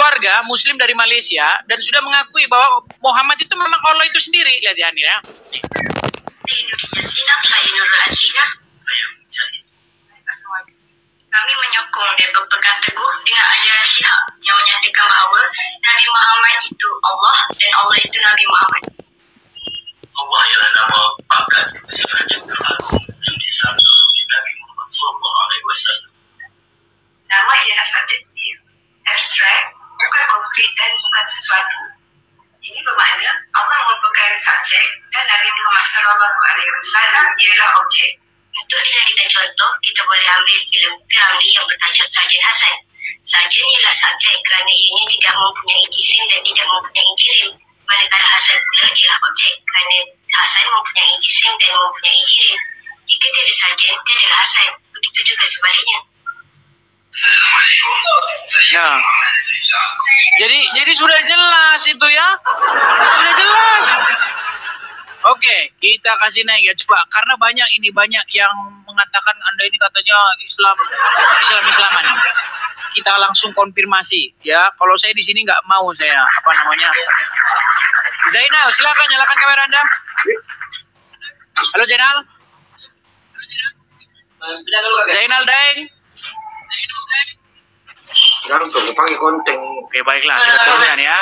keluarga Muslim dari Malaysia dan sudah mengakui bahwa Muhammad itu memang Allah itu sendiri. Lihat ya, ya. Saya Nurul Adlina. Kami menyokong dan berpegang teguh dengan ajaran Syiah yang menyatakan bahawa Nabi Muhammad itu Allah dan Allah itu Nabi Muhammad. Allah ialah nama pangkat kebesaran yang teragung yang disandang oleh Nabi Muhammad SAW. Nama ialah subjektif, abstrak, bukan konkret dan bukan sesuatu. Ini bermakna Allah merupakan subjek dan Nabi Muhammad SAW ialah objek. Untuk dijadikan contoh, kita boleh ambil filem Piramli yang bertajuk Sarjan Hasan. Sarjan ialah subjek kerana ianya tidak mempunyai jisim dan tidak mempunyai jirim. Manakala Hasan pula ialah objek kerana Hasan mempunyai jisim dan mempunyai jirim. Jika tiada sarjan, tiadalah Hasan. Begitu juga sebaliknya. Assalamualaikum. Ya. Jadi sudah jelas itu ya. Sudah jelas. Oke, kita kasih naik ya, coba karena banyak yang mengatakan Anda ini katanya Islaman. Kita langsung konfirmasi ya. Kalau saya di sini nggak mau saya Zainal, silakan nyalakan kamera Anda. Halo Zainal. Zainal Daeng. Oke, baiklah, kita turunkan ya.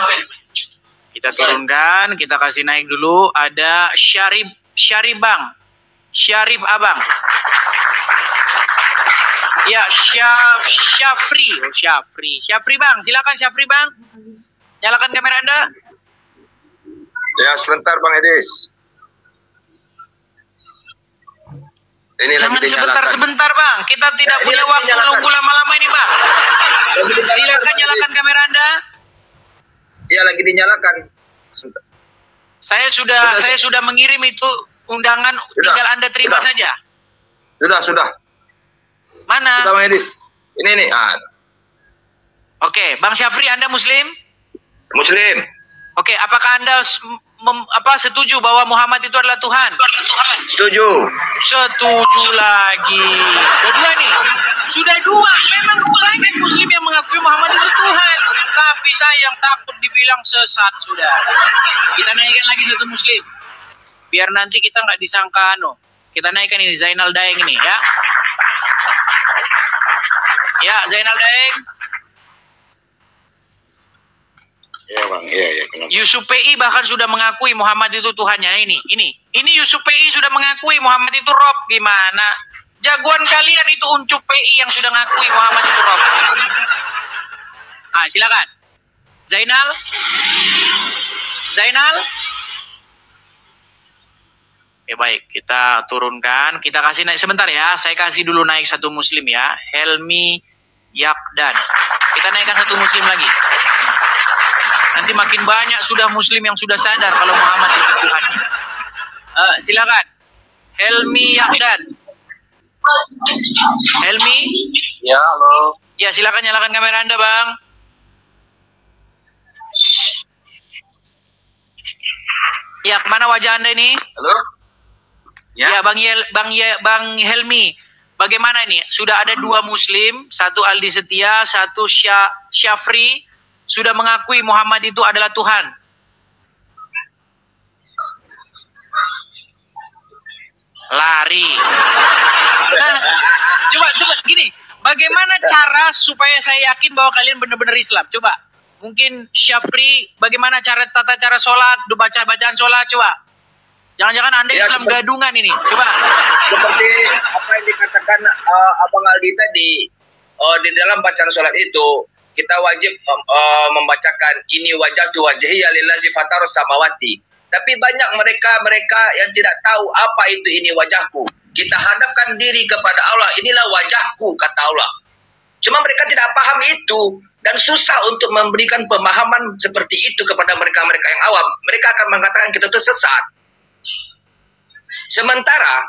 Kita turunkan, kita kasih naik dulu. Ada Syarif Abang. Ya, Syafri Bang, silakan Syafri Bang. Nyalakan kamera Anda. Ya, sebentar Bang Edis. Ini jangan sebentar Bang, kita tidak punya waktu nunggu lama-lama ini Bang. Silakan nyalakan kamera Anda. Ya, lagi dinyalakan. Sebentar. Saya sudah mengirim itu undangan, tinggal Anda terima saja. Sudah. Mana? Sudah Bang Edis. Ini nih. Oke, Bang Syafri, Anda Muslim? Muslim. Oke, apakah Anda setuju bahwa Muhammad itu adalah Tuhan? Setuju lagi. Kedua nih. Sudah dua. Memang banyak Muslim yang mengakui Muhammad itu Tuhan. Tapi sayang takut dibilang sesat sudah. Kita naikkan lagi satu Muslim. Biar nanti kita nggak disangka Kita naikkan ini Zainal Daeng ini ya. Ya, Zainal Daeng. Ya Bang, iya. Yusuf PI bahkan sudah mengakui Muhammad itu Tuhannya. Ini Yusuf PI sudah mengakui Muhammad itu Rob. Gimana? Jagoan kalian itu Uncup PI yang sudah mengakui Muhammad itu Rob. Silakan. Zainal. Baik, kita turunkan. Kita kasih naik sebentar ya. Saya kasih dulu naik satu Muslim ya. Helmi Yakdan. Kita naikkan satu Muslim lagi. Nanti makin banyak sudah Muslim yang sudah sadar kalau Muhammad itu Tuhan. Silakan. Helmi Yakdan. Helmi? Ya, halo. Ya, silakan nyalakan kamera Anda, Bang. Ya, kemana wajah Anda ini? Halo. Ya, Bang Helmi. Bagaimana ini? Sudah ada dua Muslim, satu Aldi Setia, satu Syafri, sudah mengakui Muhammad itu adalah Tuhan. Lari. Coba gini, bagaimana cara supaya saya yakin bahwa kalian benar-benar Islam? Coba, mungkin Syafri, bagaimana tata cara sholat, bacaan sholat, coba. Jangan-jangan Anda ya, Islam gadungan ini, coba. Seperti apa yang dikatakan Abang Aldi tadi, di dalam bacaan sholat itu, kita wajib membacakan ini wajah tu wajhiya lillazi fatarus samawati. Tapi banyak mereka yang tidak tahu apa itu ini wajahku. Kita hadapkan diri kepada Allah, inilah wajahku, kata Allah. Cuma mereka tidak paham itu dan susah untuk memberikan pemahaman seperti itu kepada mereka-mereka yang awam. Mereka akan mengatakan kita itu sesat. Sementara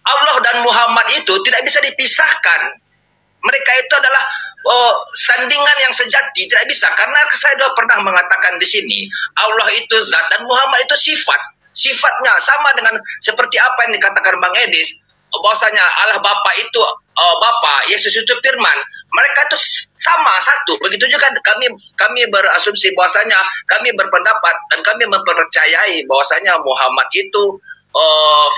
Allah dan Muhammad itu tidak bisa dipisahkan. Mereka itu adalah sandingan yang sejati, tidak bisa. Karena saya sudah pernah mengatakan di sini, Allah itu zat dan Muhammad itu sifat. Sifatnya sama dengan seperti apa yang dikatakan Bang Edis. bahwasanya Allah Bapa itu Bapa, Yesus itu firman. Mereka itu sama satu. Begitu juga kami berasumsi bahwasanya kami berpendapat dan kami mempercayai bahwasanya Muhammad itu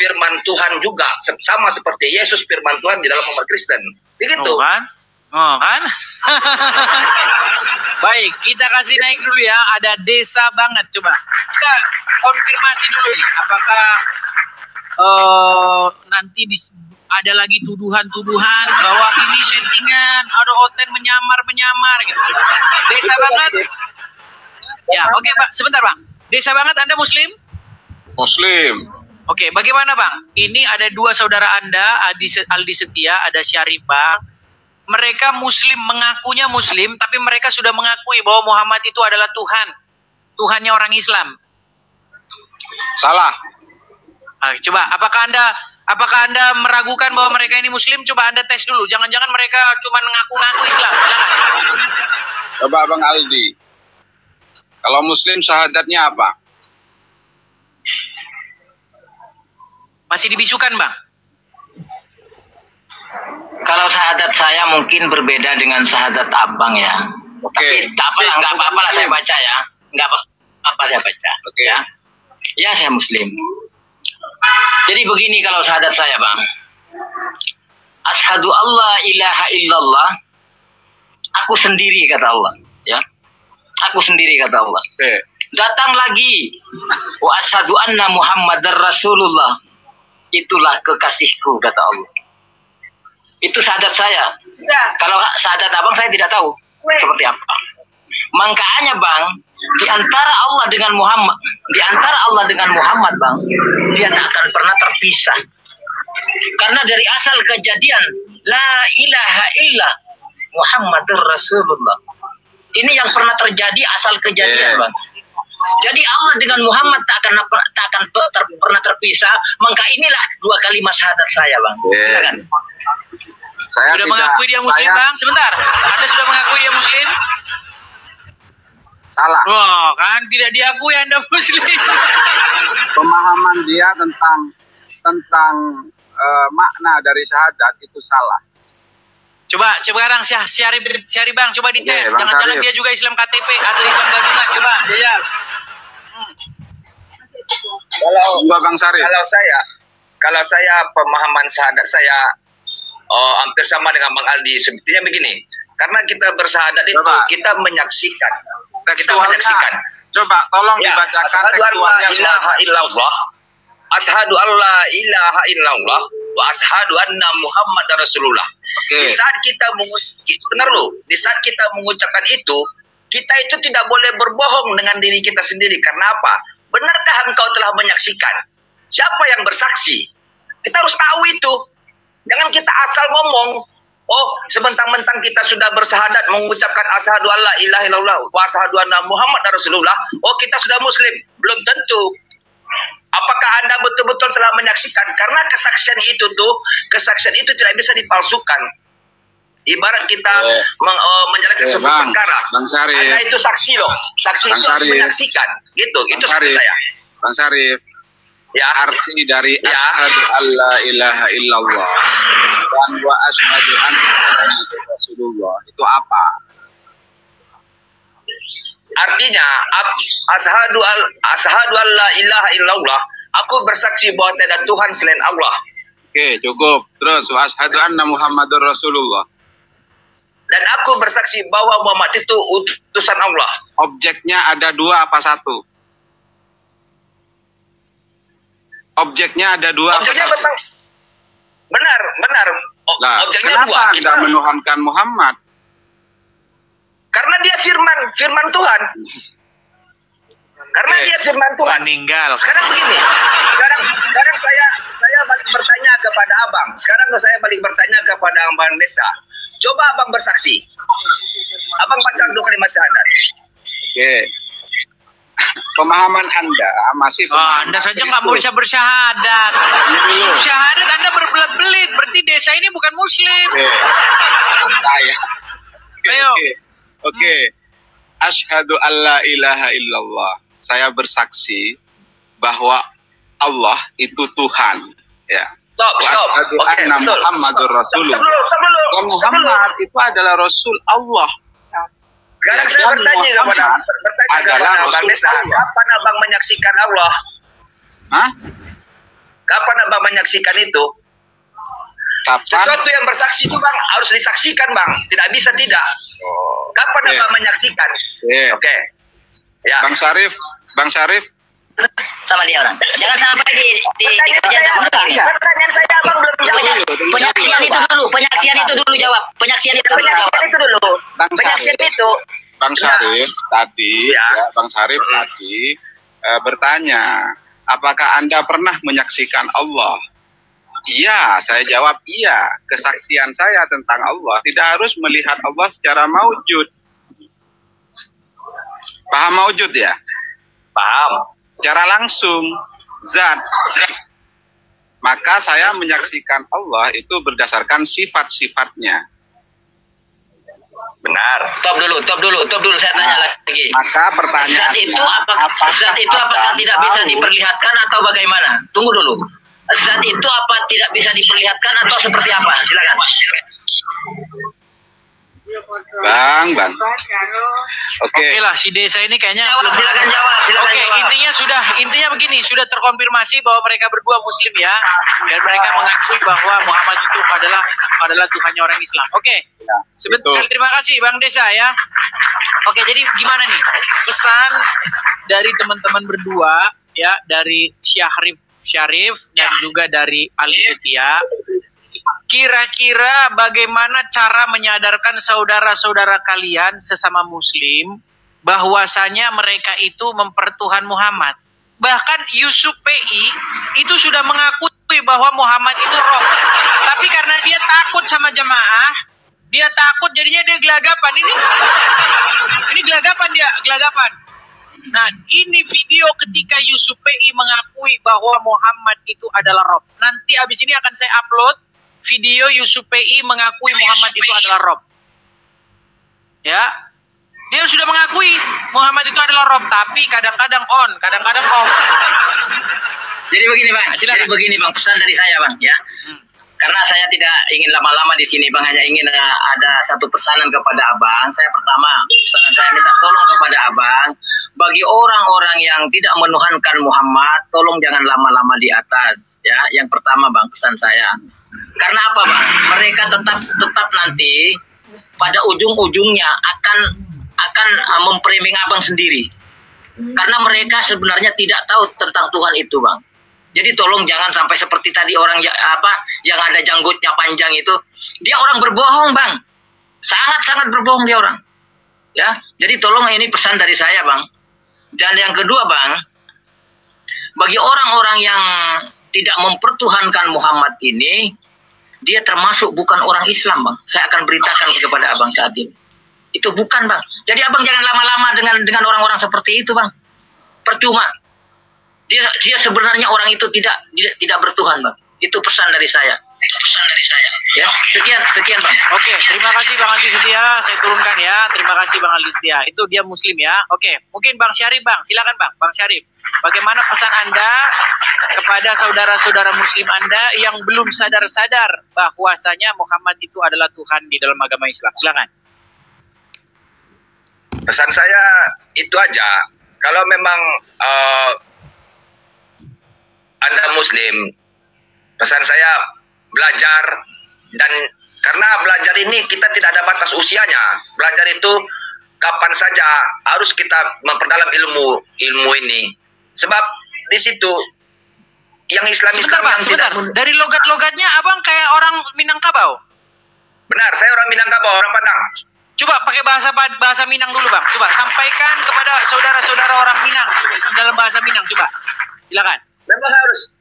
firman Tuhan juga sama seperti Yesus firman Tuhan di dalam umat Kristen. Begitu. Oh kan? Oh kan? Baik, kita kasih naik dulu ya. Ada desa banget, coba. Kita konfirmasi dulu nih. Apakah nanti ada lagi tuduhan-tuduhan bahwa ini settingan, ada hotel menyamar gitu. Desa banget. Ya, oke Pak, sebentar Bang. Desa banget Anda Muslim? Muslim. Oke, bagaimana Bang? Ini ada dua saudara Anda, Aldi Setia, ada Syarif Bang. Mereka Muslim, mengakunya Muslim, tapi mereka sudah mengakui bahwa Muhammad itu adalah Tuhan. Tuhannya orang Islam. Salah. Coba, apakah Anda meragukan bahwa mereka ini Muslim? Coba Anda tes dulu. Jangan-jangan mereka cuma ngaku-ngaku Islam. Jangan. Coba Bang Aldi. Kalau Muslim syahadatnya apa? Masih dibisukan, Bang? Kalau syahadat saya mungkin berbeda dengan syahadat abang ya. Oke. Tapi tak apalah, nggak apa-apa lah saya baca ya. Nggak apa-apa saya baca. Oke. Ya. Ya saya Muslim. Jadi begini kalau syahadat saya Bang. Asyhadu alla ilaha illallah. Aku sendiri kata Allah. Ya. Aku sendiri kata Allah. Oke. Datang lagi. Wa asyhadu anna Muhammadar Rasulullah. Itulah kekasihku kata Allah. Itu syahadat saya. Ya. Kalau syahadat abang saya tidak tahu seperti apa. Makanya Bang, di antara Allah dengan Muhammad, Bang, dia tak akan pernah terpisah. Karena dari asal kejadian la ilaha illa Muhammadur Rasulullah. Ini yang pernah terjadi asal kejadian, Bang. Jadi Allah dengan Muhammad tak akan pernah terpisah. Maka inilah dua kalimat syahadat saya, Bang. Silakan. Saya sudah mengakui dia Muslim, Bang? Sebentar. Anda sudah mengakui dia Muslim? Salah. Oh, kan tidak diakui Anda Muslim. Pemahaman dia tentang makna dari syahadat itu salah. Coba sekarang Syari Bang, coba dites. Bang Jangan-jangan Syarif. dia juga Islam KTP atau Islam gadungan. Coba, Jajal. Enggak Bang Syarif. Kalau saya pemahaman syahadat saya hampir sama dengan Bang Aldi. Sebetulnya begini, karena kita bersyahadat itu kita menyaksikan. Coba tolong Ya, dibacakan asyhadu an la tekstualnya. ilaha illallah. Asyhadu an la ilaha illallah wa asyhadu anna Muhammadar Rasulullah. Oke. Di saat kita mengucapkan itu, kita itu tidak boleh berbohong dengan diri kita sendiri. Karena apa? Benarkah engkau telah menyaksikan? Siapa yang bersaksi? Kita harus tahu itu. Jangan kita asal ngomong. Oh, sementang-mentang kita sudah bersyahadat mengucapkan asyhadu alla ilaha illallah wa asyhadu anna Muhammadar Rasulullah. Oh, kita sudah Muslim. Belum tentu. Apakah Anda betul-betul telah menyaksikan? Karena kesaksian itu tidak bisa dipalsukan. Ibarat kita menjalankan sebuah perkara. Bang Syarif. Anda itu saksi loh. Saksi Bang itu harus Syarif. menyaksikan. Gitu. Bang Itu seperti Syarif. saya. Bang Syarif. Ya. Arti dari Ya. asyhadu alla ilaha illallah dan wa asyhadu anna Muhammadar Rasulullah itu apa? Artinya asyhadu alla ilaha illallah, aku bersaksi bahwa tidak ada Tuhan selain Allah. Oke, cukup. Terus wa asyhadu anna Muhammadar Rasulullah. Dan aku bersaksi bahwa Muhammad itu utusan Allah. Objeknya ada dua apa satu? Objeknya ada dua Objeknya apa satu? benar. Nah, Objeknya kenapa dua. Anda menuhankan Muhammad? Karena dia firman Tuhan. Karena dia firman Tuhan. Meninggal. Sekarang begini. Sekarang saya balik bertanya kepada Abang. Sekarang saya balik bertanya kepada Abang Desa. Coba Abang bersaksi. Abang baca dua kalimat syahadat. Oke. Pemahaman Anda masih Anda saja nggak mau bisa bersyahadat. Syahadat Anda berbelit-belit. Berarti desa ini bukan Muslim. Saya. Ayo. Oke. Asyhadu alla ilaha illallah. Saya bersaksi bahwa Allah itu Tuhan, ya. Stop. Asyhadu Oke, anna betul. Muhammadur Rasulullah. Stop dulu. Dan Muhammad itu adalah Rasul Allah. Sekarang saya bertanya kepada Bang Desa, kapan abang menyaksikan Allah? Hah? Kapan abang menyaksikan itu? Kapan? Sesuatu yang bersaksi itu bang harus disaksikan bang, tidak bisa tidak. Kapan Oke. abang menyaksikan? Oke. Ya. Bang Syarif, sama dia orang. Jangan sampai dikejar sama orang ini. Pertanyaan saya abang belum jawab. Penyaksian itu dulu jawab. Penyaksian itu dulu. Penyaksian itu. Bang Syarif tadi, Ya. Bang Syarif tadi bertanya, apakah Anda pernah menyaksikan Allah? Iya, saya jawab iya. Kesaksian saya tentang Allah tidak harus melihat Allah secara maujud. Paham maujud ya? Paham. Secara langsung, zat. Maka saya menyaksikan Allah itu berdasarkan sifat-sifatnya. Benar. Top dulu. Saya tanya lagi. Maka pertanyaannya, Zat itu apakah tidak bisa diperlihatkan atau bagaimana? Tunggu dulu. Zat itu apa tidak bisa diperlihatkan atau seperti apa? Silakan. Bang. Oke lah, si Desa ini kayaknya belum Silakan jawab. Oke, intinya begini, sudah terkonfirmasi bahwa mereka berdua Muslim ya, dan mereka mengakui bahwa Muhammad itu adalah Tuhannya orang Islam. Oke, sebentar, betul. terima kasih Bang Desa ya. Oke, jadi gimana nih pesan dari teman-teman berdua ya, dari Syarif dan juga dari Ali Setia. Kira-kira bagaimana cara menyadarkan saudara-saudara kalian sesama Muslim bahwasanya mereka itu mempertuhan Muhammad? Bahkan Yusuf PI itu sudah mengakui bahwa Muhammad itu roh. Tapi karena dia takut sama jemaah, dia takut jadinya dia gelagapan. Ini gelagapan. Nah, ini video ketika Yusuf PI mengakui bahwa Muhammad itu adalah roh. Nanti abis ini akan saya upload video Yusuf PI mengakui Muhammad itu adalah Rob. Ya. Dia sudah mengakui Muhammad itu adalah Rob, tapi kadang-kadang on, kadang-kadang off. Jadi begini Bang, pesan dari saya Bang ya. Karena saya tidak ingin lama-lama di sini Bang, hanya ingin ada satu pesanan kepada Abang. Pesanan saya minta tolong kepada Abang, bagi orang-orang yang tidak menuhankan Muhammad, tolong jangan lama-lama di atas ya. Yang pertama Bang, pesan saya. Karena apa Bang? Mereka tetap nanti pada ujung-ujungnya akan memframing Abang sendiri. Karena mereka sebenarnya tidak tahu tentang Tuhan itu Bang. Jadi tolong jangan sampai seperti tadi orang yang ada janggutnya panjang itu, dia orang berbohong Bang. Sangat-sangat berbohong dia orang. Ya. Jadi tolong ini pesan dari saya Bang. Dan yang kedua Bang, bagi orang-orang yang tidak mempertuhankan Muhammad ini, dia termasuk bukan orang Islam Bang. Saya akan beritakan kepada Abang saat ini. Itu bukan Bang. Jadi Abang jangan lama-lama dengan orang-orang seperti itu Bang. Percuma. Dia sebenarnya orang itu tidak bertuhan Bang. Itu pesan dari saya. Ya, sekian Bang. Oke, terima kasih Bang Ali Setia. Saya turunkan ya. Terima kasih Bang Ali Setia. Itu dia Muslim ya. Oke, mungkin Bang Syarif Bang. Silakan Bang Syarif. Bagaimana pesan Anda kepada saudara-saudara Muslim Anda yang belum sadar-sadar bahwasanya Muhammad itu adalah Tuhan di dalam agama Islam? Silakan. Pesan saya itu aja. Kalau memang Anda Muslim, pesan saya belajar, dan karena belajar ini kita tidak ada batas usianya. Belajar itu kapan saja harus kita memperdalam ilmu ini. Sebab di situ yang Islam yang sebentar. Dari logat-logatnya Abang kayak orang Minangkabau. Benar, saya orang Minangkabau, orang Padang. Coba pakai bahasa Minang dulu Bang. Coba sampaikan kepada saudara-saudara orang Minang dalam bahasa Minang, coba. Silakan.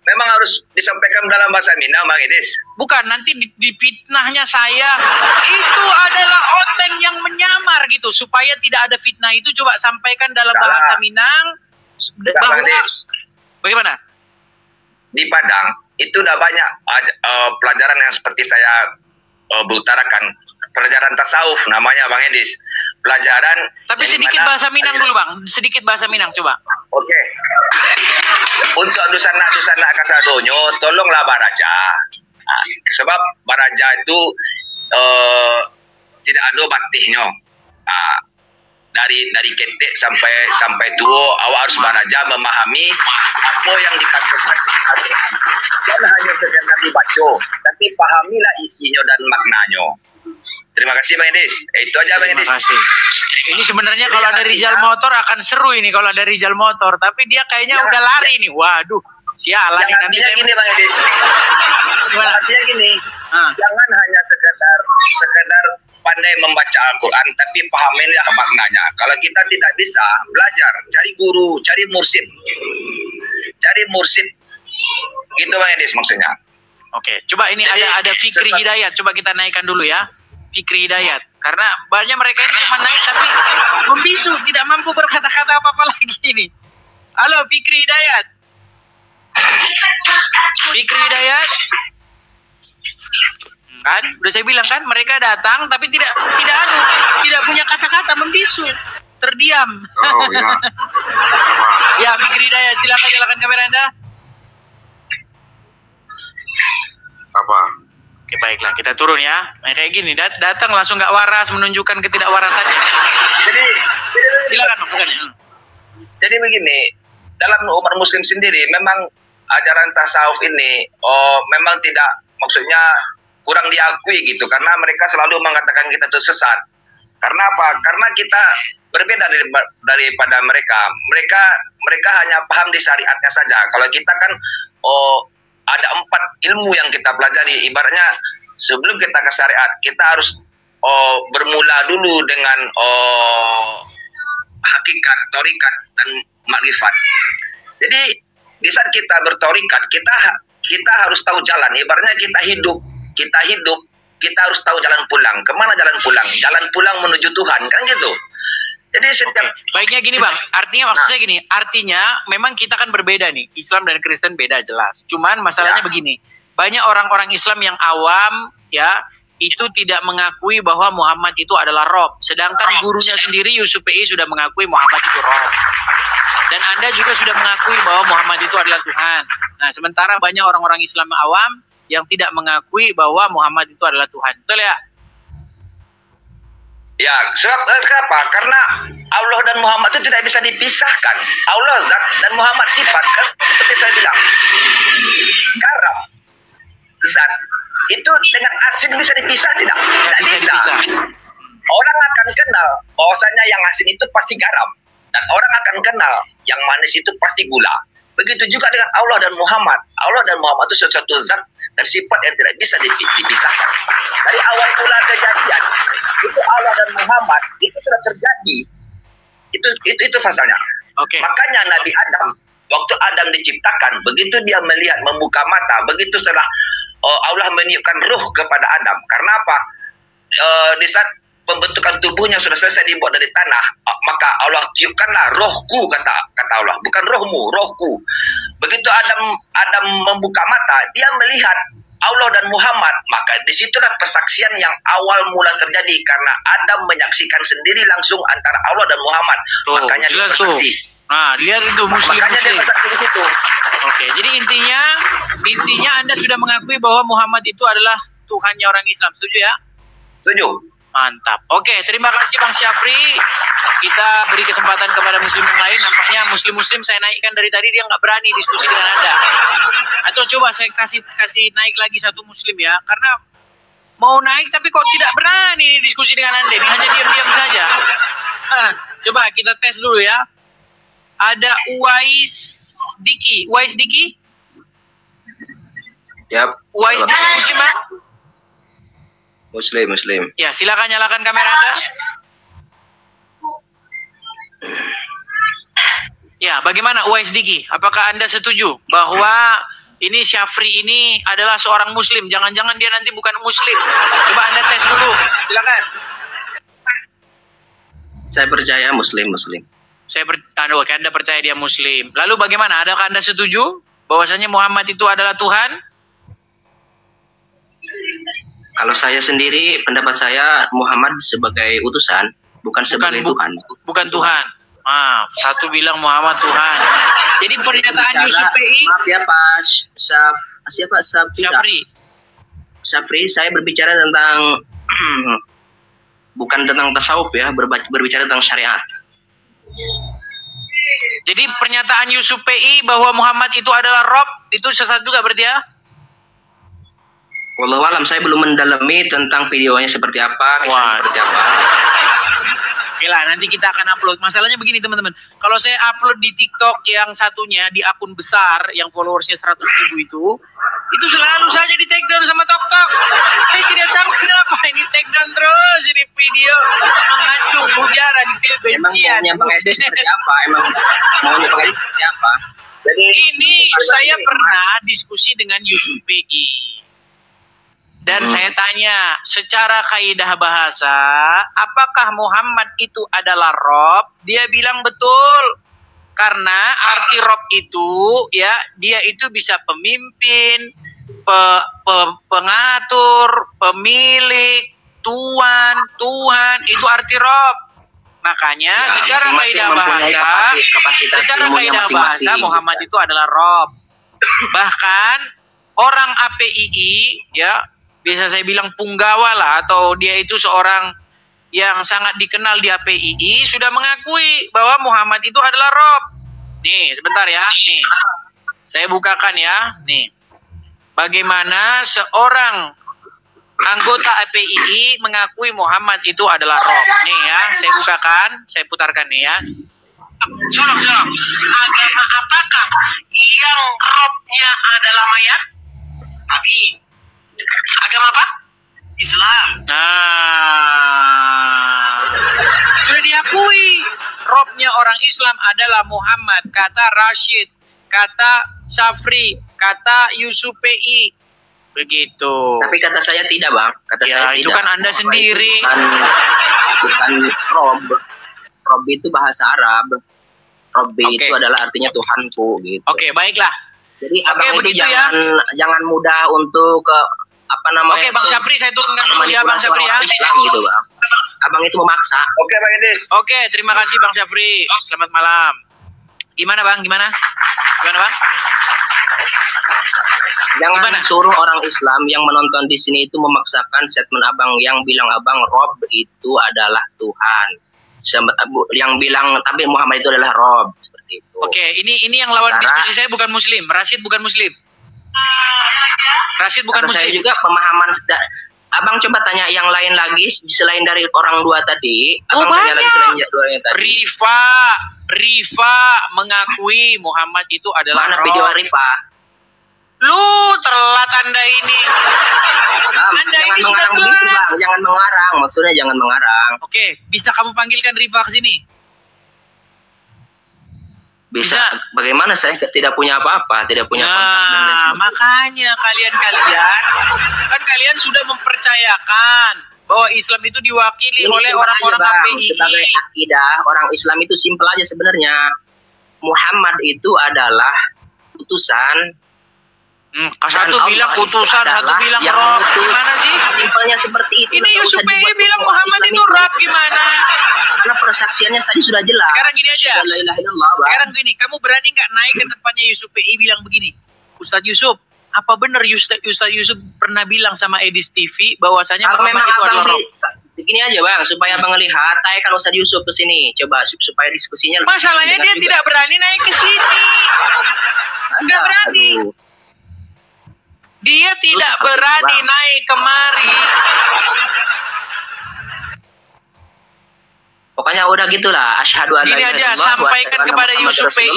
Memang harus disampaikan dalam bahasa Minang, Bang Idis. Bukan, nanti dipitnahnya saya. Itu adalah oten yang menyamar gitu. Supaya tidak ada fitnah itu, coba sampaikan dalam bahasa Minang. Bahwa, bagaimana? Di Padang, itu udah banyak pelajaran yang seperti saya berutarakan. Pelajaran tasawuf namanya Bang Edis. Pelajaran. Tapi sedikit bahasa Minang dulu Bang. Sedikit bahasa Minang coba. Oke. Untuk dusana kasadonyo, tolonglah baraja. Sebab baraja itu tidak ada batihnya. Dari ketek sampai tua, awak harus baraja memahami apa yang dikatakan. Jangan hanya sekedar dibaca, tapi pahamilah isinya dan maknanya. Terima kasih Bang Edis. Itu aja Bang Edis. Terima kasih. Ini sebenarnya kalau ada Rijal Motor akan seru ini kalau ada Rijal Motor, tapi dia kayaknya udah lari nih. Waduh, sialan nih nanti. Artinya gini Bang Edis. Artinya gini. Jangan hanya sekedar pandai membaca Al-Quran, tapi pahamilah maknanya. Kalau kita tidak bisa belajar, cari guru, cari mursyid. Cari mursyid. Gitu Bang Edis maksudnya. Oke, coba ini jadi, ada Fikri Hidayat. Coba kita naikkan dulu ya. Fikri Hidayat. Karena banyak mereka ini cuma naik tapi membisu, tidak mampu berkata-kata apa-apa lagi ini. Halo Fikri Hidayat. Fikri Hidayat. Kan, udah saya bilang kan, mereka datang tapi tidak punya kata-kata, membisu, terdiam. Oh ya. Ya Fikri Hidayat, silakan kamera Anda. Apa? Oke baiklah, kita turun ya. Kayak gini, datang langsung nggak waras, menunjukkan ketidakwarasannya. Jadi silakan Mas. Jadi begini, dalam umat Muslim sendiri memang ajaran tasawuf ini memang tidak, maksudnya kurang diakui gitu, karena mereka selalu mengatakan kita itu sesat. Karena apa? Karena kita berbeda daripada mereka. Mereka hanya paham di syariatnya saja. Kalau kita kan ada 4 ilmu yang kita pelajari. Ibaratnya sebelum kita ke syariat, kita harus bermula dulu dengan hakikat, torikat, dan makrifat. Jadi di saat kita bertorikat, kita harus tahu jalan. Ibaratnya kita hidup, kita harus tahu jalan pulang. Kemana jalan pulang? Jalan pulang menuju Tuhan, kan gitu. Jadi setiap baiknya gini Bang, artinya maksudnya gini, artinya memang kita kan berbeda nih, Islam dan Kristen beda jelas. Cuman masalahnya begini, banyak orang-orang Islam yang awam ya, itu tidak mengakui bahwa Muhammad itu adalah Rob. Sedangkan gurunya sendiri Yusuf PI sudah mengakui Muhammad itu Rob. Dan Anda juga sudah mengakui bahwa Muhammad itu adalah Tuhan. Nah, sementara banyak orang-orang Islam awam yang tidak mengakui bahwa Muhammad itu adalah Tuhan. Betul ya? Ya, sebab kenapa? Karena Allah dan Muhammad itu tidak bisa dipisahkan. Allah zat dan Muhammad sifat, kan seperti saya bilang. Karam zat itu dengan asin bisa dipisah tidak? Tidak bisa. Orang akan kenal bahwasanya yang asin itu pasti garam, dan orang akan kenal yang manis itu pasti gula. Begitu juga dengan Allah dan Muhammad. Allah dan Muhammad itu suatu zat dan sifat yang tidak bisa dipisahkan. Dari awal mula kejadian itu Allah dan Muhammad itu sudah terjadi. Itu fasalnya. Oke. Makanya Nabi Adam, waktu Adam diciptakan, begitu dia melihat, membuka mata, begitu setelah Allah meniupkan ruh kepada Adam. Karena apa? Di saat pembentukan tubuhnya sudah selesai dibuat dari tanah, maka Allah tiupkanlah rohku, kata Allah, bukan rohmu, rohku. Begitu Adam membuka mata, dia melihat Allah dan Muhammad, maka disitulah persaksian yang awal mula terjadi, karena Adam menyaksikan sendiri langsung antara Allah dan Muhammad. Tuh, makanya dia bersaksi. Nah, lihat itu muslim. Makanya dia bersaksi di situ. Oke, jadi intinya Anda sudah mengakui bahwa Muhammad itu adalah Tuhannya orang Islam. Setuju ya? Setuju. Mantap. Oke, terima kasih Bang Syafri. Kita beri kesempatan kepada muslim yang lain. Nampaknya muslim-muslim saya naikkan dari tadi, dia nggak berani diskusi dengan Anda. Atau coba saya kasih naik lagi satu muslim ya. Karena mau naik tapi kok tidak berani diskusi dengan Anda. Ini hanya diam-diam saja. Coba kita tes dulu ya. Ada Uwais Diki. Yap. Uwais Diki muslim Bang? Muslim. Ya, silakan nyalakan kamera Anda. Ya, bagaimana Uwais Diki? Apakah Anda setuju bahwa ini Syafri ini adalah seorang muslim? Jangan-jangan dia nanti bukan muslim. Coba Anda tes dulu. Silakan. Saya percaya muslim. Anda percaya dia muslim. Lalu bagaimana? Adakah Anda setuju bahwasanya Muhammad itu adalah Tuhan? Kalau saya sendiri, pendapat saya Muhammad sebagai utusan, bukan sebagai Tuhan. Bukan Tuhan. Satu bilang Muhammad Tuhan. Jadi pernyataan Yusuf PI. Maaf ya Pak Syafri. Syafri, saya berbicara tentang bukan tentang tasawuf ya, berbicara tentang syariat. Jadi pernyataan Yusuf PI bahwa Muhammad itu adalah Rob, itu sesat juga berarti ya? Wallahualam, saya belum mendalami tentang videonya seperti apa, kisahnya seperti apa. Oke lah, nanti kita akan upload. Masalahnya begini teman-teman, kalau saya upload di TikTok yang satunya di akun besar yang followersnya 100.000 itu selalu saja di take down sama TikTok. Saya tidak tahu kenapa ini take down terus ini video mengandung ujaran kebencian. Emang maunya Bang Edi seperti apa? Emang maunya Bang Edi seperti apa? Jadi Ini saya pernah diskusi dengan Yusuf PI. Dan saya tanya, secara kaidah bahasa, apakah Muhammad itu adalah Rob? Dia bilang betul. Karena arti Rob itu, ya, dia itu bisa pemimpin, pengatur, pemilik, tuan, Tuhan, itu arti Rob. Makanya secara kaidah bahasa, Muhammad itu adalah Rob. Bahkan orang APII, ya, biasa saya bilang punggawa lah, atau dia itu seorang yang sangat dikenal di APII, sudah mengakui bahwa Muhammad itu adalah Rob. Nih, sebentar ya. Nih, saya bukakan ya. Nih, bagaimana seorang anggota APII mengakui Muhammad itu adalah Rob. Nih ya, saya bukakan, saya putarkan nih ya. Solong. Agama apakah yang Robnya adalah mayat? Tapi agama apa? Islam. Nah, sudah diakui Robnya orang Islam adalah Muhammad. Kata Rashid, kata Syafri, kata Yusuf PI. Begitu. Tapi kata saya tidak, Bang. Kata saya itu tidak. kan Anda sendiri. Bukan Rob. Rob itu bahasa Arab. Rob itu adalah artinya Tuhanku gitu. Oke, baiklah. Jadi abang itu jangan mudah untuk apa namanya? Oke, Bang Syafri, saya turunkan dulu ya, Bang Syafri ya. Islam gitu, Bang. Abang itu memaksa. Oke, Bang Edis. Oke, terima kasih Bang Syafri. Selamat malam. Gimana, Bang? Gimana, Bang? Jangan suruh orang Islam yang menonton di sini itu memaksakan statement abang yang bilang abang Rob itu adalah Tuhan. Yang bilang tapi Muhammad itu adalah Rob, seperti itu. Oke, ini yang lawan diskusi saya bukan Muslim. Rashid bukan Muslim. Rashid bukan Muslim. Saya juga pemahaman. Abang coba tanya yang lain lagi selain dari orang dua tadi. Abang tanya lagi selain dua yang tadi. Rifa mengakui Muhammad itu adalah Mana Rob. video Rifa? Lu telat Anda ini. Anda jangan ini mengarang sudah begitu, telat. Bang. Jangan mengarang. Maksudnya jangan mengarang. Oke, bisa kamu panggilkan Rifa ke sini? Bisa. Bagaimana saya tidak punya apa-apa, tidak punya kontak dan lain sebagainya. Makanya kalian sudah mempercayakan bahwa Islam itu diwakili oleh orang-orang APII. Sebagai akidah orang Islam itu simpel aja sebenarnya. Muhammad itu adalah utusan. Satu bilang utusan, satu bilang Rob. Gimana sih? Simpelnya seperti itu. Ini Yusuf PI bilang Muhammad itu Rob, gimana? Karena persaksiannya tadi sudah jelas. Sekarang gini aja. Sekarang gini, kamu berani nggak naik ke tempatnya Yusuf PI bilang begini, Ustadz Yusuf, apa benar Ustadz Yusuf pernah bilang sama Edis TV bahwasanya Muhammad itu adalah Rob? Begini aja, Bang, supaya Bang lihat, tayangkan Ustadz Yusuf ke sini. Coba supaya diskusinya lebih. Masalahnya dia tidak berani naik ke sini. Nggak berani. Dia tidak berani naik kemari. Pokoknya udah gitulah. Asyhadu an la ilaha Gini aja, illallah sampaikan kepada Yusuf PI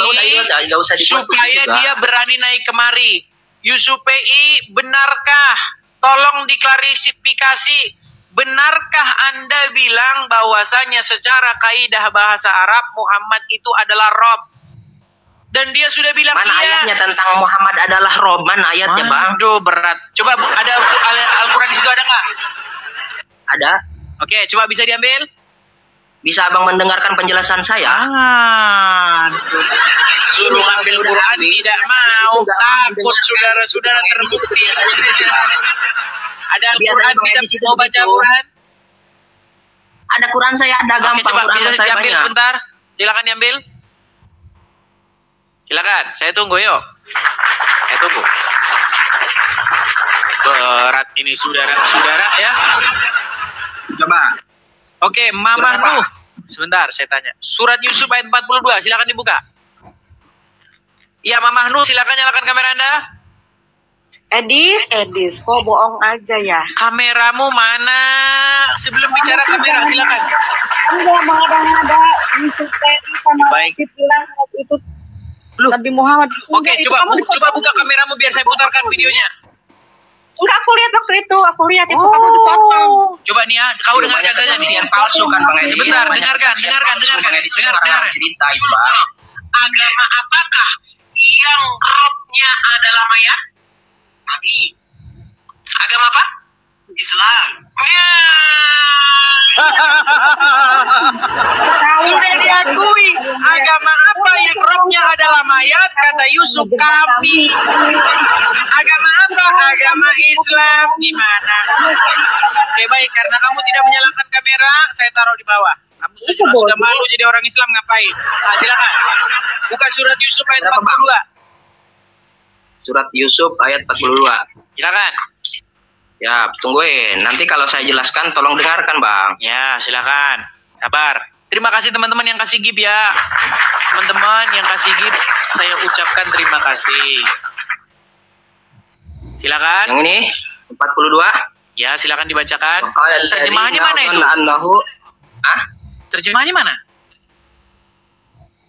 supaya juga. dia berani naik kemari. Yusuf PI, benarkah? Tolong diklarifikasi. Benarkah Anda bilang bahwasanya secara kaidah bahasa Arab Muhammad itu adalah Rob? Dan dia sudah bilang mana iya. ayatnya tentang Muhammad adalah Rob? Mana ayatnya, Bang? Aduh, berat. Coba ada Al-Quran di situ ada nggak? Ada. Oke, coba bisa diambil. Bisa Abang mendengarkan penjelasan saya? Suruh ambil Quran tidak mau, takut saudara-saudara terbukti. Ada Al-Quran, bisa mau baca Quran? Ada Quran saya, ada gampang. Oke, coba Quran bisa saya diambil banyak. sebentar. Silakan diambil. Silakan, saya tunggu yuk. Saya tunggu. Berat berat ini saudara-saudara ya. Coba. Oke, Mama Nuh. Sebentar, saya tanya. Surat Yusuf ayat 42, silakan dibuka. Iya, Mama Nuh, silakan nyalakan kamera Anda. Edis, kok bohong aja ya? Kameramu mana? Sebelum bicara kamera, silakan. Enggak mengada-ngada Yusuf sama Baik. si bilang waktu itu Loh. Nabi Muhammad. Oke, coba buka kameramu biar saya putarkan videonya. Enggak, aku lihat waktu itu, itu kamu dipotong. Coba nih ya, kau dengarkan saja nih. Yang palsu kan Bang Edi. Sebentar, dengarkan. Dengar cerita itu Bang. Agama apakah yang robnya adalah mayat? Nabi. Agama apa? Islam. Ya. Sudah diakui. Agama apa yang robnya adalah mayat? Kata Yusuf, kami. Agama apa? Agama Islam. Gimana? Oke, baik. Karena kamu tidak menyalakan kamera, saya taruh di bawah. Kamu sudah malu jadi orang Islam, ngapain? Nah, silakan. Buka surat Yusuf ayat 42. Surat Yusuf ayat 42. Silakan. Ya, tungguin. Nanti kalau saya jelaskan tolong dengarkan, Bang. Ya, silakan. Sabar. Terima kasih teman-teman yang kasih gift ya. Teman-teman yang kasih gift, saya ucapkan terima kasih. Silakan. Yang ini 42. Ya, silakan dibacakan. Qala Terjemahannya mana itu? Annahu. Hah? Terjemahannya mana?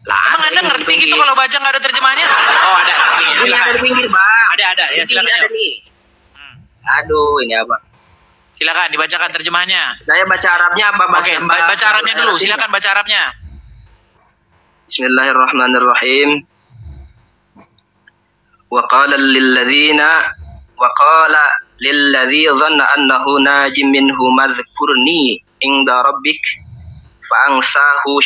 Lah, Emang Anda ngerti gitu kalau baca nggak ada terjemahannya? Oh, ada. Nih, ini silakan. ada di pinggir, Bang. Ada. Ya, Ini silakan. ada Yuk. nih. Aduh, ini apa? Silakan dibacakan terjemahannya. Saya baca Arabnya apa Oke, baca Arabnya dulu. Silakan baca Arabnya. Bismillahirrahmanirrahim. Wa qala lilladzi dhanna annahu najim minhu madhkurni inda rabbik fa'ansahu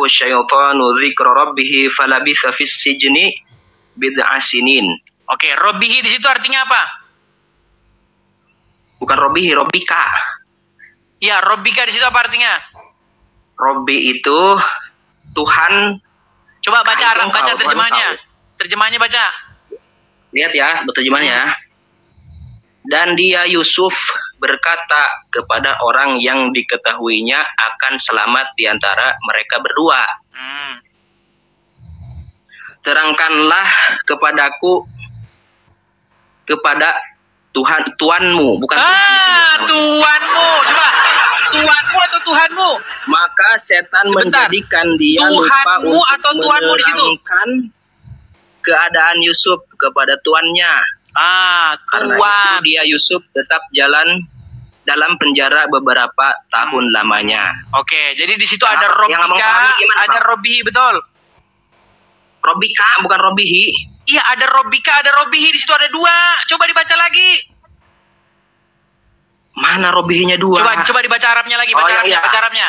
syaitanu dzikra rabbih falabitha fis sijni bid'a sinin. Oke, Robbihi di situ artinya apa? Bukan Robbihi, Robbika. Ya, Robbika di situ apa artinya? Robbi itu Tuhan. Coba baca Arab, baca Engkau, terjemahannya. engkau. Terjemahannya baca. Lihat ya, terjemahannya. Dan dia Yusuf berkata kepada orang yang diketahuinya akan selamat di antara mereka berdua. Terangkanlah kepadaku kepada Tuhanmu, bukan Tuhan. Tuhanmu. Coba. Tuhanmu atau Tuhanmu? Maka setan Sebentar. menjadikan dia lupa Tuhanmu untuk atau Tuhanmu di situ? menerangkan keadaan Yusuf kepada tuannya. Karena Tuhan. itu dia Yusuf tetap jalan dalam penjara beberapa tahun lamanya. Oke, jadi di situ ada Yang ngomong Robbika, kami gimana, ada Bang? Robbihi, betul. Robika bukan Robihi. Iya, ada Robbika, ada Robbihi, di situ ada dua. Coba dibaca lagi. Mana Robihinya dua? Coba dibaca Arabnya lagi, baca Arabnya, baca Arabnya.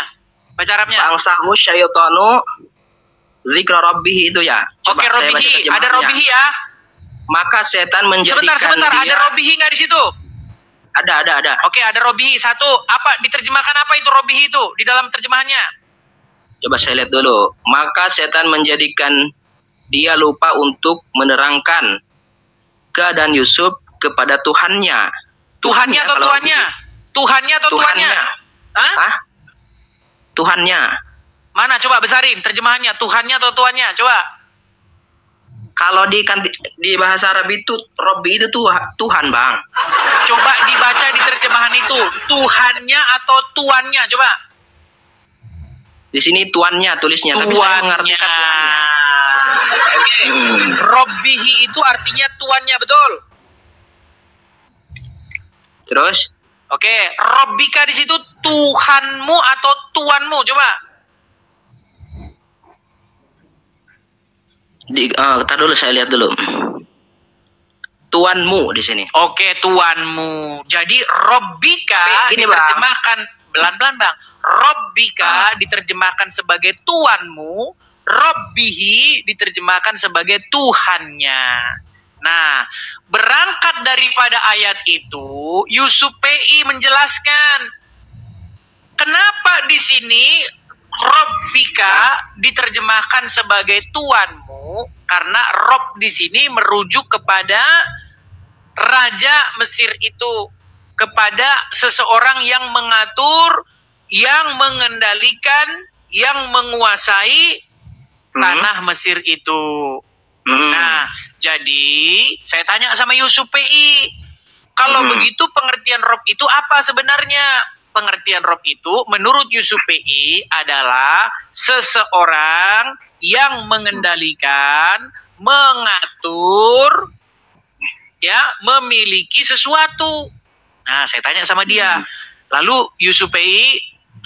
Baca Arabnya. Bangsahu syaitanu zikra Rabbihi itu ya. Coba Oke, saya baca Robbihi, ada terjemahannya. Robbihi ya. Maka setan menjadikan Sebentar, dia. ada Robbihi nggak di situ? Ada. Oke, ada Robbihi. Satu, apa diterjemahkan apa itu Robbihi itu di dalam terjemahannya? Coba saya lihat dulu. Maka setan menjadikan dia lupa untuk menerangkan keadaan Yusuf kepada Tuhannya. Tuhannya atau kalau tuannya? Tuhannya atau tuannya? Hah? Hah? Tuhannya. Mana coba besarin terjemahannya, Tuhannya atau tuannya? Coba. Kalau di bahasa Arab itu Robbi itu Tuhan, Bang. Coba dibaca di terjemahan itu, Tuhannya atau tuannya? Coba. Di sini tuannya tulisnya, tapi saya mengartikan tuannya. Oke. Robbihi itu artinya tuannya, betul? Terus? Oke, Robbika di situ Tuhanmu atau tuanmu? Coba. Tar dulu saya lihat dulu. Tuanmu di sini. Oke, tuanmu. Jadi Robbika Gini, diterjemahkan pelan-pelan, Bang. Robbika diterjemahkan sebagai tuanmu, Robbihi diterjemahkan sebagai Tuhannya. Nah, berangkat daripada ayat itu, Yusuf PI menjelaskan kenapa di sini Robbika diterjemahkan sebagai tuanmu, karena Rob di sini merujuk kepada Raja Mesir itu kepada seseorang yang mengatur, yang mengendalikan, yang menguasai tanah Mesir itu. Nah, jadi saya tanya sama Yusuf PI, kalau begitu pengertian Rob itu apa sebenarnya? Pengertian Rob itu menurut Yusuf PI adalah seseorang yang mengendalikan, mengatur, ya, memiliki sesuatu. Nah, saya tanya sama dia. Lalu Yusuf PI,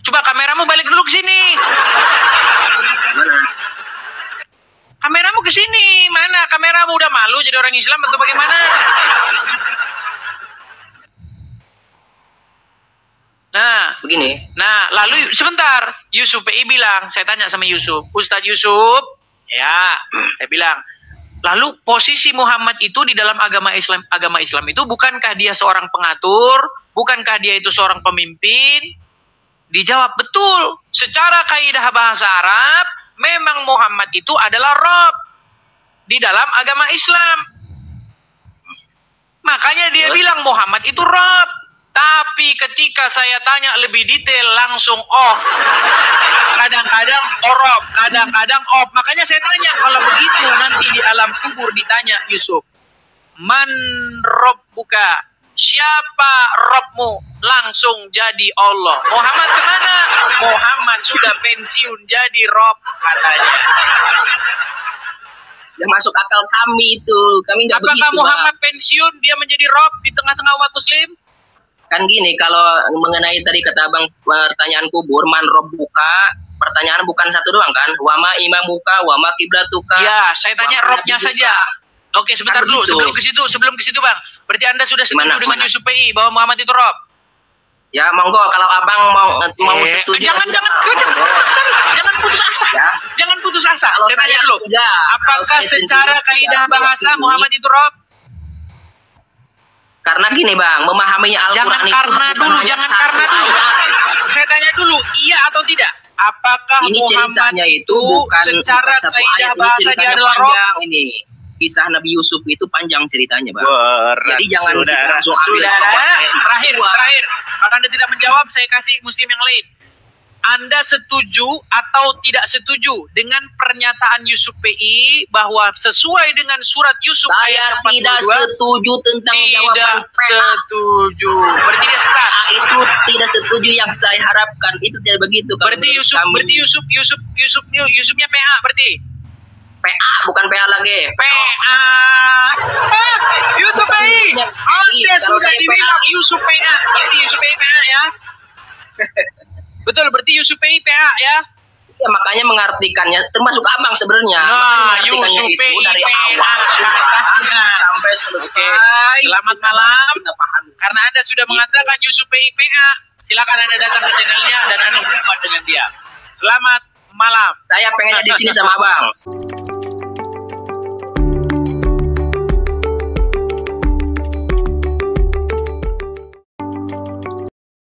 coba kameramu balik dulu ke sini. Mana? Kameramu ke sini. Mana kameramu? Udah malu jadi orang Islam atau bagaimana? Nah, Begini. nah, lalu sebentar, Yusuf PI bilang, saya tanya sama Yusuf, Ustadz Yusuf, ya, saya bilang, lalu posisi Muhammad itu di dalam agama Islam itu bukankah dia seorang pengatur, bukankah dia itu seorang pemimpin? Dijawab, betul. Secara kaidah bahasa Arab, memang Muhammad itu adalah Rob di dalam agama Islam. Makanya dia bilang Muhammad itu Rob. Tapi ketika saya tanya lebih detail langsung off. Kadang-kadang Rob, kadang-kadang off. Makanya saya tanya, kalau begitu nanti di alam kubur ditanya Yusuf, man Rob buka, siapa Robmu? Langsung jadi Allah. Muhammad kemana? Muhammad sudah pensiun jadi Rob katanya. Ya masuk akal kami itu. Kami nggak begitu. Apakah Muhammad pensiun dia menjadi Rob di tengah-tengah umat Muslim? Kan gini, kalau mengenai tadi kata Abang pertanyaan kubur, man Rob buka, pertanyaan bukan satu doang kan? Wama imamuka, wama kiblatuka. Ya, saya tanya Robnya saja. Oke, sebentar Kan dulu, begitu. sebelum ke situ Bang. Berarti Anda sudah setuju Gimana? dengan Yusuf PI bahwa Muhammad itu Rob? Ya monggo, kalau Abang mau setuju. Jangan putus asa. Ya. Jangan putus asa. Kalau Saya tanya saya dulu. enggak. Kalau Apakah saya secara sendiri kaidah tidak bahasa meyakini. Muhammad itu Rob? Karena gini Bang, memahaminya Jangan Al-Quran itu karena bukan dulu, hanya jangan satu karena dulu. ayat. Saya tanya dulu, iya atau tidak? Apakah Ini Muhammad ceritanya itu bukan secara satu kaidah ayat, ini bahasa dia ceritanya adalah Rob? panjang ini. Kisah Nabi Yusuf itu panjang ceritanya Bang. Jadi jangan kita saudara, langsung ambil saudara. contoh ayat Terakhir. kedua. Kalau Anda tidak menjawab, saya kasih muslim yang lain. Anda setuju atau tidak setuju dengan pernyataan Yusuf PI bahwa sesuai dengan surat Yusuf Saya ayat tidak 42? setuju tentang jawaban Tidak setuju. Berarti dia sesat. itu tidak setuju yang saya harapkan. Itu tidak begitu. Kalau Berarti menurut Yusuf, kami. berarti Yusufnya PA berarti. PA bukan PA lagi. PA. Yusuf PI. Anda Kalau sudah saya dibilang Yusuf PA. Berarti Yusuf PI PA ya. Betul, berarti Yusuf PI PA ya. Ya, makanya mengartikannya termasuk Abang sebenarnya. Nah, Makanya mengartikannya Yusuf itu PI dari PA. awal sampai selesai. Oke, selamat malam. Kita pahami. Karena Anda sudah mengatakan Yusuf PI PA, silakan Anda datang ke channelnya dan Anda berdebat dengan dia. Selamat malam. Saya pengennya di sini sama Abang.